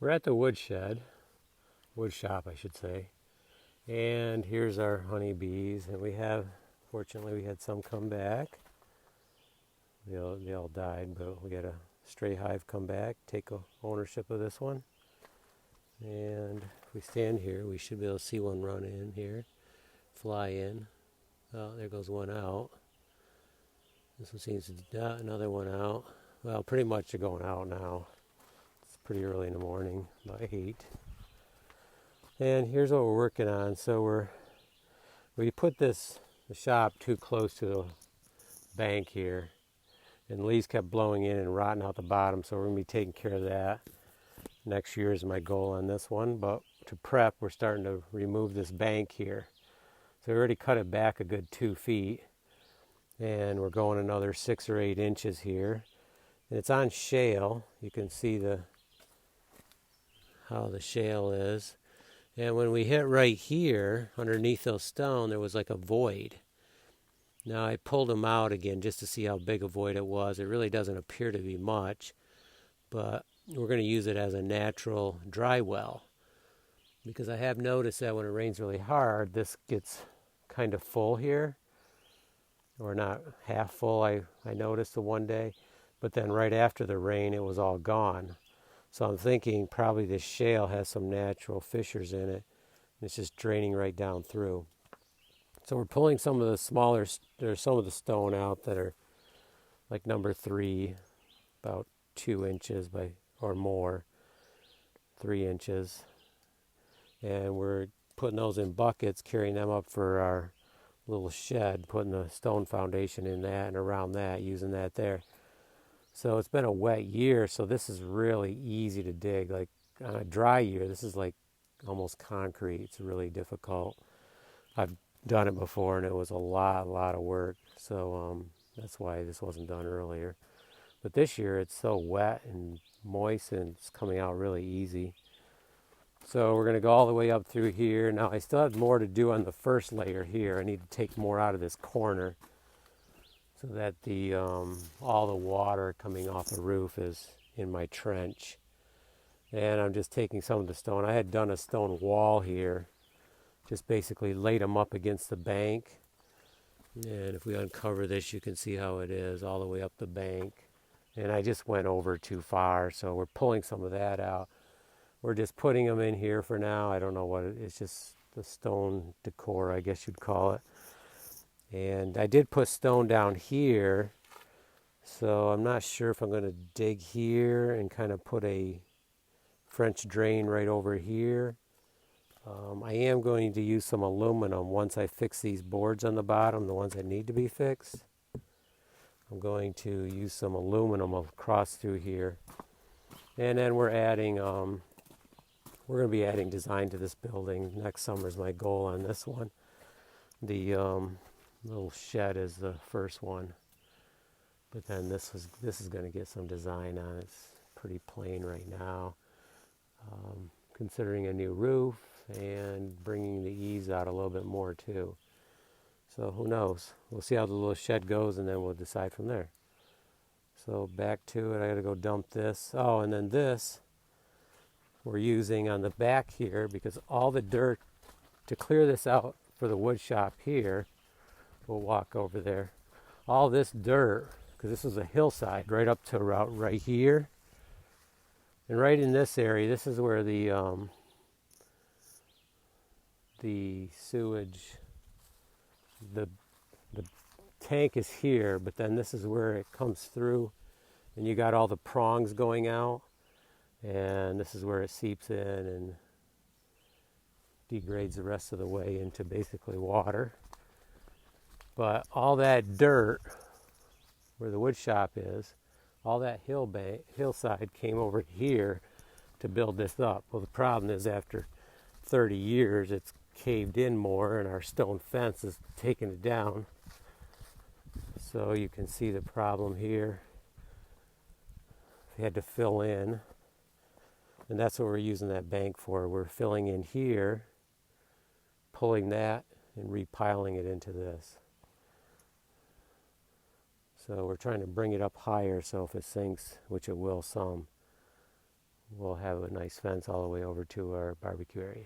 We're at the woodshop, I should say. And here's our honeybees. And fortunately, we had some come back. They all died, but we got a stray hive come back, take ownership of this one. And if we stand here, we should be able to see one run in here, fly in. Oh, there goes one out. This one seems to another one out. Well, pretty much they're going out now. It's pretty early in the morning, about 8. And here's what we're working on. So we put the shop too close to the bank here, and leaves kept blowing in and rotting out the bottom. So we're gonna be taking care of that. Next year is my goal on this one. But to prep, we're starting to remove this bank here. So we already cut it back a good 2 feet, and we're going another 6 or 8 inches here. And it's on shale. You can see how the shale is. And when we hit right here, underneath those stone, there was like a void. Now I pulled them out again just to see how big a void it was. It really doesn't appear to be much, but we're going to use it as a natural dry well. Because I have noticed that when it rains really hard, this gets kind of full here. Or not half full, I noticed the one day. But then right after the rain, it was all gone. So I'm thinking probably this shale has some natural fissures in it. And it's just draining right down through. So we're pulling some of the stone out that are like number 3, about 2 inches or more, 3 inches. And we're putting those in buckets, carrying them up for our little shed, putting the stone foundation in that and around that, using that there. So it's been a wet year, so this is really easy to dig. Like on a dry year, this is like almost concrete. It's really difficult. I've done it before, and it was a lot of work. So that's why this wasn't done earlier. But this year, it's so wet and moist, and it's coming out really easy. So we're going to go all the way up through here. Now, I still have more to do on the first layer here. I need to take more out of this corner so that all the water coming off the roof is in my trench. And I'm just taking some of the stone. I had done a stone wall here, just basically laid them up against the bank. And if we uncover this, you can see how it is all the way up the bank. And I just went over too far, so we're pulling some of that out. We're just putting them in here for now. I don't know what it's just the stone decor, I guess you'd call it. And I did put stone down here, so I'm not sure if I'm going to dig here and kind of put a French drain right over here. I am going to use some aluminum once I fix these boards on the bottom, the ones that need to be fixed. I'm going to use some aluminum across through here. And then we're going to be adding design to this building. Next summer is my goal on this one. The little shed is the first one. But then this is going to get some design on it. It's pretty plain right now. Considering a new roof and bringing the eaves out a little bit more too. So who knows? We'll see how the little shed goes, and then we'll decide from there. So back to it. I got to go dump this. Oh, and then this we're using on the back here, because all the dirt, to clear this out for the wood shop here, we'll walk over there. All this dirt, because this is a hillside right up to about right here. And right in this area, this is where the sewage, the tank is here, but then this is where it comes through, and you got all the prongs going out, and this is where it seeps in and degrades the rest of the way into basically water. But all that dirt where the wood shop is, all that hillside came over here to build this up. Well, the problem is after 30 years, it's caved in more, and our stone fence has taken it down. So you can see the problem here. We had to fill in, and that's what we're using that bank for. We're filling in here, pulling that, and repiling it into this. So we're trying to bring it up higher, so if it sinks, which it will some, we'll have a nice fence all the way over to our barbecue area.